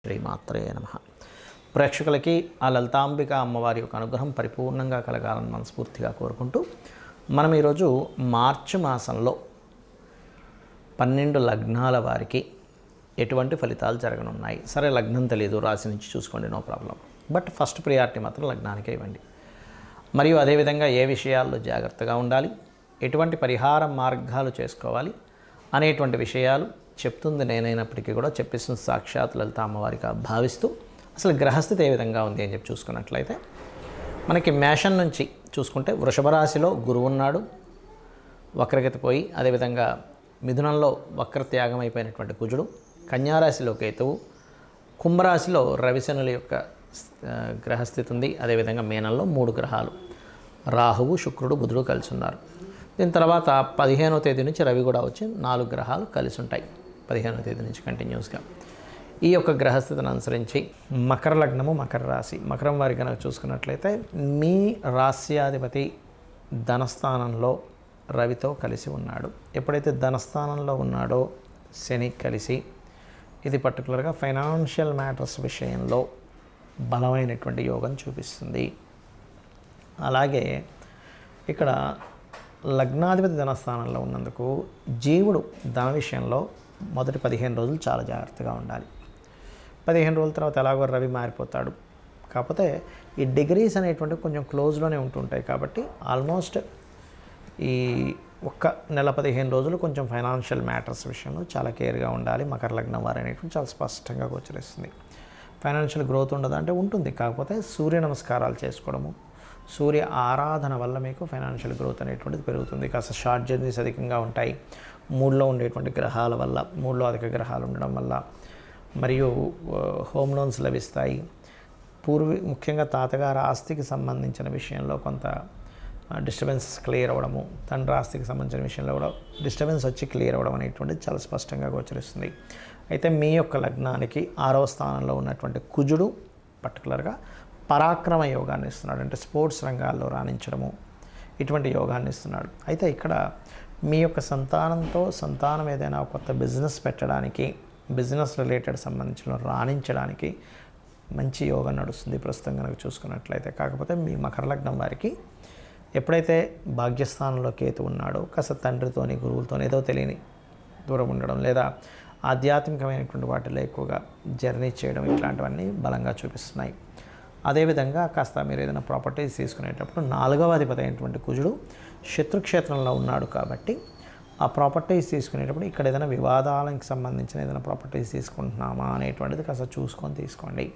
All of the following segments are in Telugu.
శ్రీమాత్రే నమః. ప్రేక్షకులకి ఆ లలితాంబిక అమ్మవారి యొక్క అనుగ్రహం పరిపూర్ణంగా కలగాలని మనస్ఫూర్తిగా కోరుకుంటూ మనం ఈరోజు మార్చి మాసంలో 12 లగ్నాల వారికి ఎటువంటి ఫలితాలు జరగనున్నాయి. సరే, లగ్నం తెలియదు, రాశి నుంచి చూసుకోండి, no problem. But first priority మాత్రం లగ్నానికే ఇవ్వండి. మరియు అదేవిధంగా ఏ విషయాల్లో జాగ్రత్తగా ఉండాలి, ఎటువంటి పరిహార మార్గాలు చేసుకోవాలి అనేటువంటి విషయాలు చెప్తుంది నేనైనప్పటికీ కూడా చెప్పిస్తుంది సాక్షాత్ లలిత అమ్మవారిగా భావిస్తూ అసలు గ్రహస్థితి ఏ విధంగా ఉంది అని చెప్పి చూసుకున్నట్లయితే మనకి మేషం నుంచి చూసుకుంటే వృషభ రాశిలో గురువు ఉన్నాడు, వక్రగతి పోయి. అదేవిధంగా మిథునంలో వక్రత్యాగం అయిపోయినటువంటి కుజుడు, కన్యారాశిలో కేతువు, కుంభరాశిలో రవిశనుల యొక్క గ్రహస్థితి ఉంది. అదేవిధంగా మీనంలో 3 గ్రహాలు రాహువు, శుక్రుడు, బుధుడు కలిసి ఉన్నారు. దీని తర్వాత 15వ తేదీ నుంచి రవి కూడా వచ్చి 4 గ్రహాలు కలిసి ఉంటాయి. 15వ తేదీ నుంచి కంటిన్యూస్గా ఈ యొక్క గ్రహస్థితిని అనుసరించి మకర లగ్నము, మకర రాశి, మకరం వారి కనుక చూసుకున్నట్లయితే మీ రాశ్యాధిపతి ధనస్థానంలో రవితో కలిసి ఉన్నాడు. ఎప్పుడైతే ధనస్థానంలో ఉన్నాడో శని కలిసి ఇది పర్టికులర్గా ఫైనాన్షియల్ మ్యాటర్స్ విషయంలో బలమైనటువంటి యోగం చూపిస్తుంది. అలాగే ఇక్కడ లగ్నాధిపతి ధనస్థానంలో ఉన్నందుకు జీవుడు ధన విషయంలో మొదటి 15 రోజులు చాలా జాగ్రత్తగా ఉండాలి. 15 రోజుల తర్వాత ఎలాగో రవి మారిపోతాడు. కాకపోతే ఈ డిగ్రీస్ అనేటువంటి కొంచెం క్లోజ్లోనే ఉంటుంటాయి. కాబట్టి ఆల్మోస్ట్ ఈ ఒక్క నెల 15 రోజులు కొంచెం ఫైనాన్షియల్ మ్యాటర్స్ విషయంలో చాలా కేర్గా ఉండాలి. మకర లగ్నం వారు అనేటువంటి చాలా స్పష్టంగా గోచరిస్తుంది. ఫైనాన్షియల్ గ్రోత్ ఉండదు అంటే ఉంటుంది, కాకపోతే సూర్య నమస్కారాలు చేసుకోవడము, సూర్య ఆరాధన వల్ల మీకు ఫైనాన్షియల్ గ్రోత్ అనేటువంటిది పెరుగుతుంది. కాస్త షార్ట్ జర్నీస్ అధికంగా ఉంటాయి. 3లో ఉండేటువంటి గ్రహాల వల్ల, 3లో అధిక గ్రహాలు ఉండడం వల్ల, మరియు హోమ్ లోన్స్ లభిస్తాయి. ముఖ్యంగా తాతగారి ఆస్తికి సంబంధించిన విషయంలో కొంత డిస్టర్బెన్సెస్ క్లియర్ అవ్వడము, తండ్రి ఆస్తికి సంబంధించిన విషయంలో కూడా డిస్టర్బెన్స్ వచ్చి క్లియర్ అవ్వడం అనేటువంటిది చాలా స్పష్టంగా గోచరిస్తుంది. అయితే మీ యొక్క లగ్నానికి 6వ స్థానంలో ఉన్నటువంటి కుజుడు పర్టికులర్గా పరాక్రమ యోగాన్ని ఇస్తున్నాడు. అంటే స్పోర్ట్స్ రంగాల్లో రాణించడము, ఇటువంటి యోగాన్ని ఇస్తున్నాడు. అయితే ఇక్కడ మీ యొక్క సంతానం ఏదైనా కొత్త బిజినెస్ పెట్టడానికి, బిజినెస్ రిలేటెడ్ సంబంధించిన రాణించడానికి మంచి యోగం నడుస్తుంది ప్రస్తుతం కనుక చూసుకున్నట్లయితే. కాకపోతే మీ మకర లగ్నం వారికి ఎప్పుడైతే భాగ్యస్థానంలో కేతు ఉన్నాడో కాస్త తండ్రితోని, గురువులతోని ఏదో తెలియని దూరం ఉండడం, లేదా ఆధ్యాత్మికమైనటువంటి వాటిలో ఎక్కువగా జర్నీ చేయడం, ఇట్లాంటివన్నీ బలంగా చూపిస్తున్నాయి. అదేవిధంగా కాస్త మీరు ఏదైనా ప్రాపర్టీస్ తీసుకునేటప్పుడు 4వ అధిపతి అయినటువంటి కుజుడు శత్రుక్షేత్రంలో ఉన్నాడు. కాబట్టి ఆ ప్రాపర్టీస్ తీసుకునేటప్పుడు ఇక్కడ ఏదైనా వివాదాలకు సంబంధించిన ఏదైనా ప్రాపర్టీస్ తీసుకుంటున్నామా అనేటువంటిది కాస్త చూసుకొని తీసుకోండి.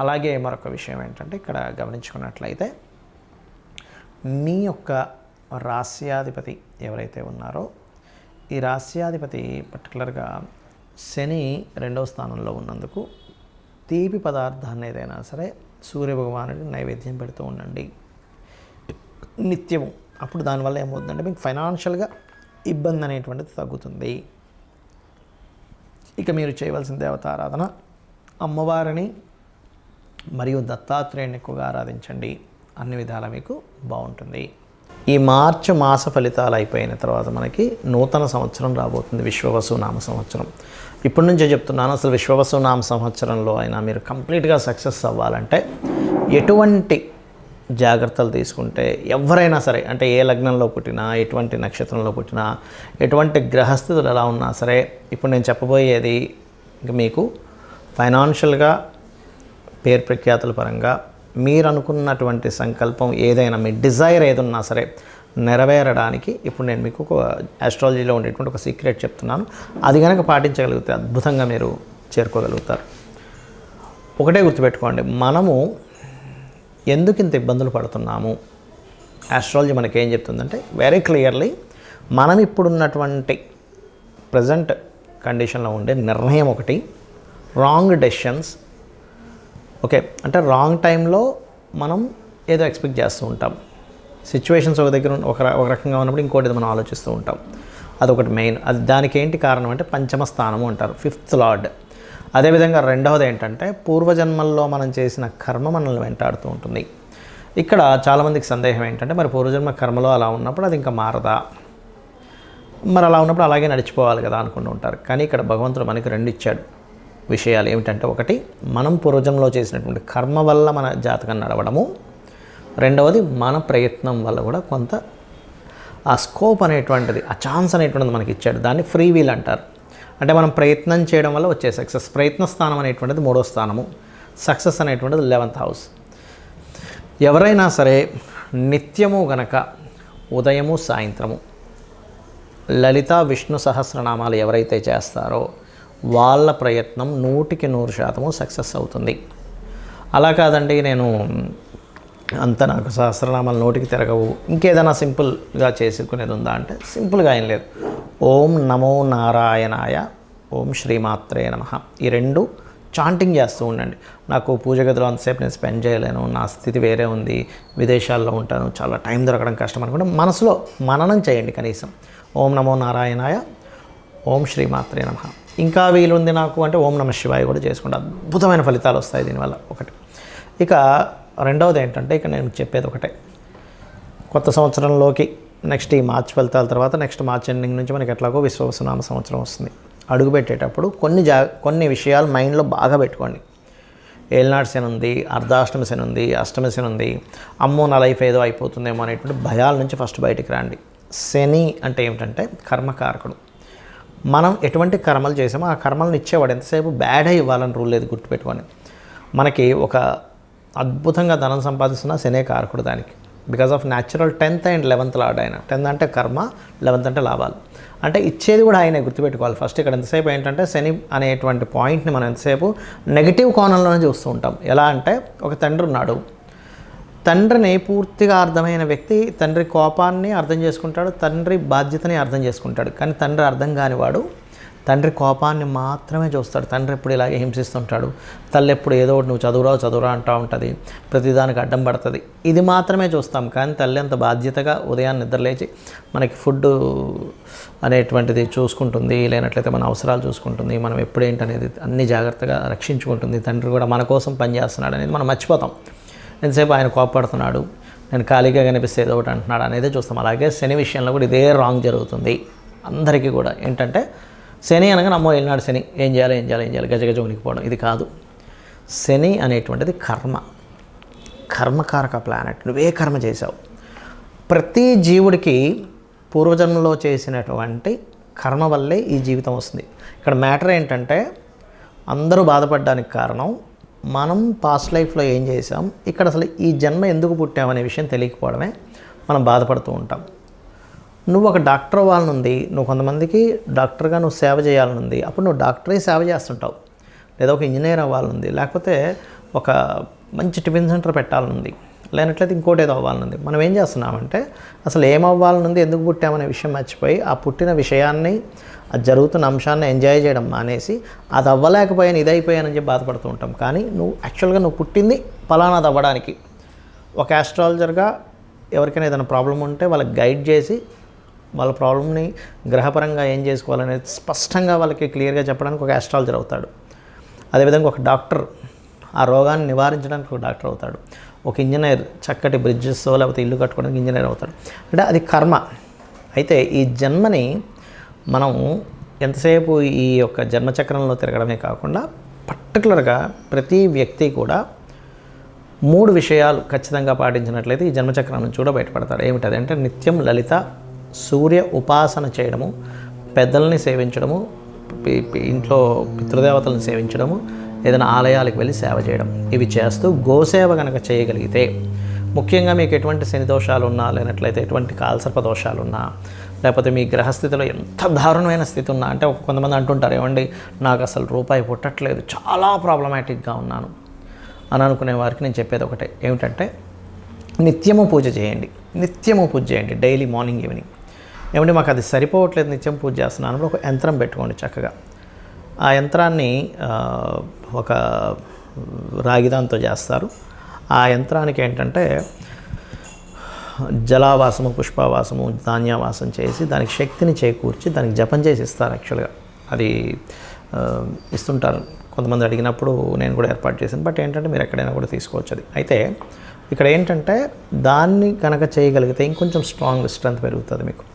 అలాగే మరొక విషయం ఏంటంటే ఇక్కడ గమనించుకున్నట్లయితే మీ యొక్క రాస్యాధిపతి ఎవరైతే ఉన్నారో ఈ రాస్యాధిపతి పర్టికులర్గా శని 2వ స్థానంలో ఉన్నందుకు తీపి పదార్థాన్ని ఏదైనా సరే సూర్యభగవానుడికి నైవేద్యం పెడుతూ ఉండండి నిత్యము. అప్పుడు దానివల్ల ఏమవుతుందంటే మీకు ఫైనాన్షియల్గా ఇబ్బంది అనేటువంటిది తగ్గుతుంది. ఇక మీరు చేయవలసిన దేవతారాధన అమ్మవారిని మరియు దత్తాత్రేయుని ఎక్కువగా ఆరాధించండి. అన్ని విధాలా మీకు బాగుంటుంది. ఈ మార్చి మాస ఫలితాలు అయిపోయిన తర్వాత మనకి నూతన సంవత్సరం రాబోతుంది, విశ్వవసు నామ సంవత్సరం. ఇప్పటి నుంచే చెప్తున్నాను, అసలు విశ్వవసు నామ సంవత్సరంలో అయినా మీరు కంప్లీట్గా సక్సెస్ అవ్వాలంటే ఎటువంటి జాగ్రత్తలు తీసుకుంటే ఎవరైనా సరే, అంటే ఏ లగ్నంలో పుట్టినా, ఎటువంటి నక్షత్రంలో పుట్టినా, ఎటువంటి గ్రహస్థితులు ఎలా ఉన్నా సరే, ఇప్పుడు నేను చెప్పబోయేది మీకు ఫైనాన్షియల్గా పేరు ప్రఖ్యాతుల పరంగా మీరు అనుకున్నటువంటి సంకల్పం ఏదైనా, మీ డిజైర్ ఏదన్నా సరే నెరవేరడానికి ఇప్పుడు నేను మీకు ఒక ఆస్ట్రాలజీలో ఉండేటువంటి ఒక సీక్రెట్ చెప్తున్నాను. అది కనుక పాటించగలిగితే అద్భుతంగా మీరు చేరుకోగలుగుతారు. ఒకటే గుర్తుపెట్టుకోండి, మనము ఎందుకు ఇంత ఇబ్బందులు పడుతున్నాము, ఆస్ట్రాలజీ మనకేం చెప్తుందంటే వెరీ క్లియర్లీ మనం ఇప్పుడున్నటువంటి ప్రజెంట్ కండిషన్లో ఉండే నిర్ణయం ఒకటి, రాంగ్ డెసిషన్స్. ఓకే, అంటే రాంగ్ టైంలో మనం ఏదో ఎక్స్పెక్ట్ చేస్తూ ఉంటాం. సిచ్యువేషన్స్ ఒక దగ్గర ఒక రకంగా ఉన్నప్పుడు ఇంకోటి మనం ఆలోచిస్తూ ఉంటాం. అదొకటి మెయిన్. అది దానికి ఏంటి కారణం అంటే పంచమ స్థానము అంటారు, 5th లార్డ్. అదేవిధంగా రెండవది ఏంటంటే పూర్వజన్మల్లో మనం చేసిన కర్మ మనల్ని వెంటాడుతూ ఉంటుంది. ఇక్కడ చాలామందికి సందేహం ఏంటంటే మరి పూర్వజన్మ కర్మలో అలా ఉన్నప్పుడు అది ఇంకా మారదా, మరి అలా ఉన్నప్పుడు అలాగే నడిచిపోవాలి కదా అనుకుంటూ ఉంటారు. కానీ ఇక్కడ భగవంతుడు మనకి 2 ఇచ్చాడు. విషయాలు ఏమిటంటే, ఒకటి మనం పూర్వజంలో చేసినటువంటి కర్మ వల్ల మన జాతకం నడవడము, రెండవది మన ప్రయత్నం వల్ల కూడా కొంత ఆ స్కోప్ అనేటువంటిది, ఆ ఛాన్స్ అనేటువంటిది మనకి ఇచ్చాడు. దాన్ని ఫ్రీ వీల్ అంటారు. అంటే మనం ప్రయత్నం చేయడం వల్ల వచ్చే సక్సెస్. ప్రయత్న స్థానం అనేటువంటిది 3వ స్థానము, సక్సెస్ అనేటువంటిది 11th హౌస్. ఎవరైనా సరే నిత్యము గనక ఉదయము సాయంత్రము లలిత విష్ణు సహస్రనామాలు ఎవరైతే చేస్తారో వాళ్ళ ప్రయత్నం 100% సక్సెస్ అవుతుంది. అలా కాదండి, నేను అంత నాకు సహస్రనామాలు నోటికి తిరగవు, ఇంకేదైనా సింపుల్గా చేసుకునేది ఉందా అంటే సింపుల్గా ఏం లేదు. ఓం నమో నారాయణాయ, ఓం శ్రీమాత్రే నమః, ఈ 2 చాంటింగ్ చేస్తూ ఉండండి. నాకు పూజ గదిలో అంతసేపు నేను స్పెండ్ చేయలేను, నా స్థితి వేరే ఉంది, విదేశాల్లో ఉంటాను, చాలా టైం దొరకడం కష్టం అనుకుంటే మనసులో మననం చేయండి. కనీసం ఓం నమో నారాయణాయ, ఓం శ్రీమాత్రే నమః. ఇంకా వీలుంది నాకు అంటే ఓం నమః శివాయ కూడా చేసుకుంటే అద్భుతమైన ఫలితాలు వస్తాయి దీనివల్ల. ఒకటి. ఇక రెండవది ఏంటంటే, ఇక నేను చెప్పేది ఒకటే, కొత్త సంవత్సరంలోకి నెక్స్ట్ ఈ మార్చ్ ఫలితాల తర్వాత నెక్స్ట్ మార్చ్ ఎండింగ్ నుంచి మనకి ఎట్లాగో విశ్వవసునామ సంవత్సరం వస్తుంది. అడుగుపెట్టేటప్పుడు కొన్ని విషయాలు మైండ్లో బాగా పెట్టుకోండి. ఏలినాటి శని ఉంది, అర్ధాష్టమి శని ఉంది, అష్టమి శని ఉంది, అమ్మో నా లైఫ్ ఏదో అయిపోతుందేమో అనేటువంటి భయాల నుంచి ఫస్ట్ బయటికి రండి. శని అంటే ఏమిటంటే కర్మకారకుడు. మనం ఎటువంటి కర్మలు చేసామో ఆ కర్మలను ఇచ్చేవాడు. ఎంతసేపు బ్యాడే ఇవ్వాలని రూల్ లేదు, గుర్తుపెట్టుకోండి. మనకి ఒక అద్భుతంగా ధనం సంపాదిస్తున్న శనే కారకుడు దానికి. Because of natural 10th and 11th lord ఆయన. 10th అంటే కర్మ, 11th అంటే లాభాలు. అంటే ఇచ్చేది కూడా ఆయనే, గుర్తుపెట్టుకోవాలి. ఫస్ట్ ఇక్కడ ఎంతసేపు ఏంటంటే శని అనేటువంటి పాయింట్ని మనం ఎంతసేపు నెగిటివ్ కోణంలోనే చూస్తూ ఉంటాం. ఎలా అంటే, ఒక తండ్రి ఉన్నాడు, తండ్రిని పూర్తిగా అర్థమైన వ్యక్తి తండ్రి కోపాన్ని అర్థం చేసుకుంటాడు, తండ్రి బాధ్యతని అర్థం చేసుకుంటాడు. కానీ తండ్రి అర్థం కానివాడు తండ్రి కోపాన్ని మాత్రమే చూస్తాడు. తండ్రి ఎప్పుడు ఇలాగే హింసిస్తుంటాడు, తల్లి ఎప్పుడు ఏదో ఒకటి నువ్వు చదువురా అంటూ ఉంటుంది, ప్రతిదానికి అడ్డం పడుతుంది. ఇది మాత్రమే చూస్తాం. కానీ తల్లి అంత బాధ్యతగా ఉదయాన్నే నిద్రలేచి మనకి ఫుడ్ అనేటువంటిది చూసుకుంటుంది, లేనట్లయితే మన అవసరాలు చూసుకుంటుంది, మనం ఎప్పుడేంటనేది అన్ని జాగ్రత్తగా రక్షించుకుంటుంది. తండ్రి కూడా మన కోసం పనిచేస్తున్నాడు అనేది మనం మర్చిపోతాం. ఎంతసేపు ఆయన కోపడుతున్నాడు, నేను ఖాళీగా కనిపిస్తే ఏదో ఒకటి అంటున్నాడు అనేది చూస్తాం. అలాగే శని విషయంలో కూడా ఇదే రాంగ్ జరుగుతుంది అందరికీ కూడా. ఏంటంటే శని అనగా నమ్మో ఏలినాడు శని, ఏం చేయాలి గజగజ ఉనికిపోవడం. ఇది కాదు. శని అనేటువంటిది కర్మకారక ప్లానెట్. నువ్వే కర్మ చేశావు. ప్రతి జీవుడికి పూర్వజన్మలో చేసినటువంటి కర్మ వల్లే ఈ జీవితం వస్తుంది. ఇక్కడ మ్యాటర్ ఏంటంటే, అందరూ బాధపడడానికి కారణం మనం పాస్ట్ లైఫ్లో ఏం చేసాం, ఇక్కడ అసలు ఈ జన్మ ఎందుకు పుట్టామనే విషయం తెలియకపోవడమే మనం బాధపడుతూ ఉంటాం. నువ్వు ఒక డాక్టర్ అవ్వాలనుంది, నువ్వు కొంతమందికి డాక్టర్గా నువ్వు సేవ చేయాలనుంది, అప్పుడు నువ్వు డాక్టరే సేవ చేస్తుంటావు. లేదా ఒక ఇంజనీర్ అవ్వాలనుంది, లేకపోతే ఒక మంచి టిఫిన్ సెంటర్ పెట్టాలనుంది, లేనట్లయితే ఇంకోటి ఏదో అవ్వాలనుంది. మనం ఏం చేస్తున్నామంటే, అసలు ఏం అవ్వాలనుంది, ఎందుకు పుట్టామనే విషయం మర్చిపోయి ఆ పుట్టిన విషయాన్ని, అది జరుగుతున్న అంశాన్ని ఎంజాయ్ చేయడం మానేసి అది అవ్వలేకపోయాను, ఇది అయిపోయానని చెప్పి బాధపడుతూ ఉంటాం. కానీ నువ్వు పుట్టింది ఫలానాది అవ్వడానికి. ఒక ఆస్ట్రాలజర్గా ఎవరికైనా ఏదైనా ప్రాబ్లం ఉంటే వాళ్ళకి గైడ్ చేసి వాళ్ళ ప్రాబ్లమ్ని గ్రహపరంగా ఏం చేసుకోవాలనేది స్పష్టంగా వాళ్ళకి క్లియర్గా చెప్పడానికి ఒక ఆస్ట్రాలజర్ అవుతాడు. అదేవిధంగా ఒక డాక్టర్ ఆ రోగాన్ని నివారించడానికి ఒక డాక్టర్ అవుతాడు. ఒక ఇంజనీర్ చక్కటి బ్రిడ్జెస్ లేకపోతే ఇల్లు కట్టుకోవడానికి ఇంజనీర్ అవుతాడు. అంటే అది కర్మ. అయితే ఈ జన్మని మనం ఎంతసేపు ఈ యొక్క జన్మచక్రంలో తిరగడమే కాకుండా పర్టికులర్గా ప్రతి వ్యక్తి కూడా 3 విషయాలు ఖచ్చితంగా పాటించినట్లయితే ఈ జన్మచక్రం నుంచి కూడా బయటపడతాడు. ఏమిటది అంటే, నిత్యం లలిత సూర్య ఉపాసన చేయడము, పెద్దల్ని సేవించడము, ఇంట్లో పితృదేవతలను సేవించడము, ఏదైనా ఆలయాలకు వెళ్ళి సేవ చేయడం. ఇవి చేస్తూ గోసేవ కనుక చేయగలిగితే, ముఖ్యంగా మీకు ఎటువంటి శని దోషాలు ఉన్నా, లేనట్లయితే ఎటువంటి కాలసర్ప దోషాలు ఉన్నా, లేకపోతే మీ గ్రహస్థితిలో ఎంత దారుణమైన స్థితి ఉన్నా, అంటే కొంతమంది అంటుంటారు, ఏమండి నాకు అసలు రూపాయి పుట్టట్లేదు, చాలా ప్రాబ్లమాటిక్గా ఉన్నాను అని అనుకునే వారికి నేను చెప్పేది ఒకటే, ఏమిటంటే నిత్యము పూజ చేయండి. Daily morning evening. ఏమంటే మాకు అది సరిపోవట్లేదు, నిత్యం పూజ చేస్తున్నాను, ఒక యంత్రం పెట్టుకోండి చక్కగా. ఆ యంత్రాన్ని ఒక రాగిదాంతో చేస్తారు. ఆ యంత్రానికి ఏంటంటే జలావాసము, పుష్పవాసము, ధాన్యవాసం చేసి దానికి శక్తిని చేకూర్చి దానికి జపం చేసి ఇస్తారు. యాక్చువల్గా అది ఇస్తుంటారు. కొంతమంది అడిగినప్పుడు నేను కూడా ఏర్పాటు చేశాను. బట్ ఏంటంటే మీరు ఎక్కడైనా కూడా తీసుకోవచ్చు అది. అయితే ఇక్కడ ఏంటంటే దాన్ని కనుక చేయగలిగితే ఇంకొంచెం స్ట్రెంత్ పెరుగుతుంది మీకు.